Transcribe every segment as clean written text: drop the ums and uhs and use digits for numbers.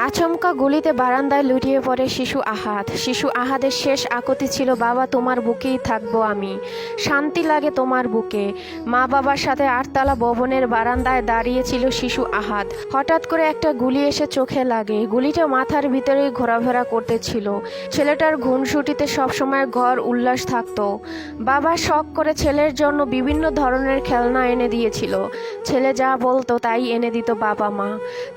আচমকা গুলিতে বারান্দায় লুটিয়ে পড়ে শিশু আহাদ। শিশু আহাদের শেষ আকুতি ছিল, বাবা তোমার বুকেই থাকবো আমি, শান্তি লাগে তোমার বুকে। মা বাবার সাথে 8তলা ভবনের বারান্দায় দাঁড়িয়েছিল শিশু আহাদ। হঠাৎ করে একটা গুলি এসে চোখে লাগে। গুলিটা মাথার ভিতরেই ঘোরাফেরা করতেছিল। ছেলেটার ঘুনসুটিতে সবসময় ঘর উল্লাস থাকতো। বাবা শখ করে ছেলের জন্য বিভিন্ন ধরনের খেলনা এনে দিয়েছিল। ছেলে যা বলতো তাই এনে দিত বাবা মা।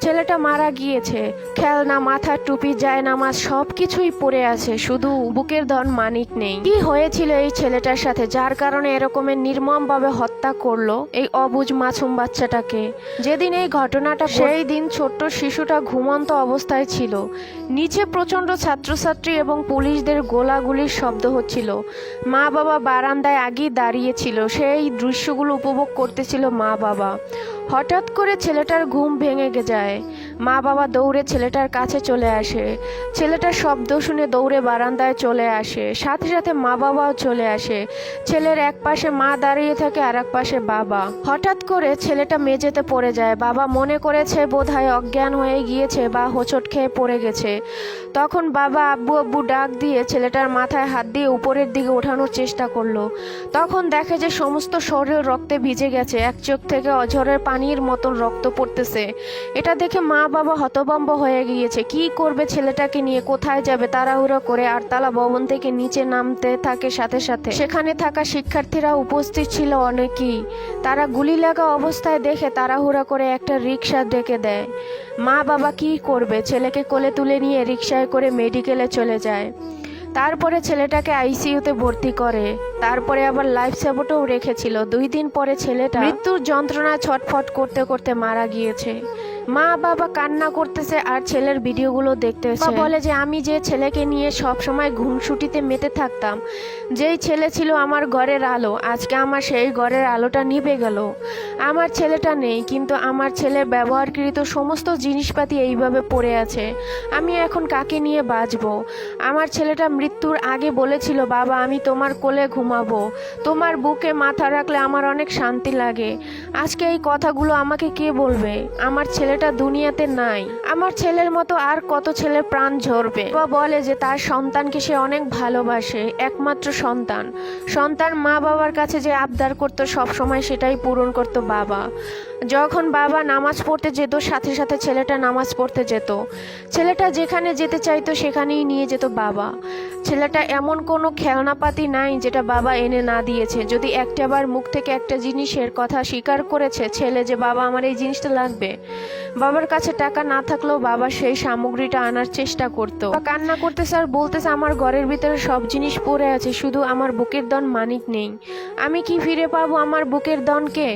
ছেলেটা মারা গিয়েছে। খেলনা, মাথার টুপি, জায়নামাজ সব কিছুই পড়ে আছে, শুধু বুকের ধন মানিক নেই। কি হয়েছিল এই ছেলেটার সাথে যার কারণে এরকমের নির্মমভাবে হত্যা করলো এই অবুঝ মাসুম বাচ্চাটাকে? যেদিন এই ঘটনাটা, সেই দিন ছোট্ট শিশুটা ঘুমন্ত অবস্থায় ছিল। নিচে প্রচণ্ড ছাত্রছাত্রী এবং পুলিশদের গোলাগুলির শব্দ হচ্ছিল। মা বাবা বারান্দায় আগেই দাঁড়িয়েছিল, সেই দৃশ্যগুলো উপভোগ করতেছিল মা বাবা। হঠাৎ করে ছেলেটার ঘুম ভেঙে যায়। মা বাবা দৌড়ে ছেলেটার কাছে চলে আসে। ছেলেটার শব্দ শুনে দৌড়ে বারান্দায় চলে আসে, সাথে সাথে মা বাবাও চলে আসে। ছেলের এক পাশে মা দাঁড়িয়ে থাকে আর এক পাশে বাবা। হঠাৎ করে ছেলেটা মেঝেতে পড়ে যায়। বাবা মনে করেছে বোধহয় অজ্ঞান হয়ে গিয়েছে বা হোঁচট খেয়ে পড়ে গেছে। তখন বাবা আব্বু আব্বু ডাক দিয়ে ছেলেটার মাথায় হাত দিয়ে উপরের দিকে ওঠানোর চেষ্টা করলো। তখন দেখে যে সমস্ত শরীর রক্তে ভিজে গেছে, এক চোখ থেকে অঝরের পানির মতন রক্ত পড়তেছে। এটা দেখে মা বাবা হতভম্ব হয়ে গিয়েছে। কি করবে ছেলেটাকে নিয়ে, কোথায় যাবে? তাড়াহুড়ো করে 8তলা ভবন থেকে নিচে নামতে থাকে। সাথে সাথে সেখানে থাকা শিক্ষার্থীরা উপস্থিত ছিল অনেকেই। তারা গুলি লাগা অবস্থায় দেখে তাড়াহুড়া করে একটা রিক্সা ডেকে দেয়। মা বাবা কি করবে? ছেলেকে কোলে তুলে নিয়ে রিক্সায় করে মেডিকেলে চলে যায়। তারপরে ছেলেটাকে আইসিইউতে ভর্তি করে। তারপরে আবার লাইফ সাপোর্টেও রেখেছিল। 2 দিন পরে ছেলেটা মৃত্যুর যন্ত্রণায় ছটফট করতে করতে মারা গিয়েছে। মা বাবা কান্না করতেছে আর ছেলের ভিডিওগুলো দেখতেছে। বলে যে আমি যে ছেলেকে নিয়ে সব সময় ঘুমসুটিতে মেতে থাকতাম, যেই ছেলে ছিল আমার ঘরের আলো, আজকে আমার সেই ঘরের আলোটা নিভে গেল। আমার ছেলেটা নেই, কিন্তু আমার ছেলের ব্যবহারকৃত সমস্ত জিনিসপাতি এইভাবে পড়ে আছে। আমি এখন কাকে নিয়ে বাঁচবো? আমার ছেলেটা মৃত্যুর আগে বলেছিল, বাবা আমি তোমার কোলে ঘুমাবো, তোমার বুকে মাথা রাখলে আমার অনেক শান্তি লাগে। আজকে এই কথাগুলো আমাকে কে বলবে? আমার ছেলেটা দুনিয়াতে নাই। আমার ছেলের মতো আর কত ছেলের প্রাণ ঝরবে। বাবা বলে যে তার সন্তানকে সে অনেক ভালোবাসে, একমাত্র সন্তান। সন্তান মা বাবার কাছে যে আবদার করতো সব সময় সেটাই পূরণ করতো বাবা। যখন বাবা নামাজ পড়তে যেত, সাথে সাথে ছেলেটা নামাজ পড়তে যেত। ছেলেটা যেখানে যেতে চাইতো সেখানেই নিয়ে যেত বাবা। ছেলেটা এমন কোনো খেলনাপাতি নাই যেটা বাবা এনে না দিয়েছে। যদি একটাবার মুখ থেকে একটা জিনিসের কথা স্বীকার করেছে ছেলে যে বাবা আমার এই জিনিসটা লাগবে, বাবার কাছে টাকা না থাকলেও বাবা সেই সামগ্রীটা আনার চেষ্টা করতো। কান্না করতেছে আর বলতেছে আমার ঘরের ভিতরে সব জিনিস পড়ে আছে, শুধু আমার বুকের ধন মানিক নেই। আমি কি ফিরে পাবো আমার বুকের ধনকে?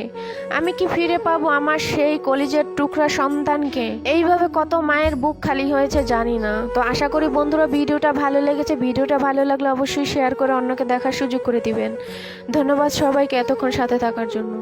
আমি কি ফিরে পাবো আমার সেই কলিজার টুকরা সন্তানকে? এইভাবে কত মায়ের বুক খালি হয়েছে জানি না। তো আশা করি বন্ধুরা ভিডিওটা ভালো লেগেছে। ভিডিওটা ভালো লাগলে অবশ্যই শেয়ার করে অন্যকে দেখার সুযোগ করে দিবেন। ধন্যবাদ সবাইকে এতক্ষণ সাথে থাকার জন্য।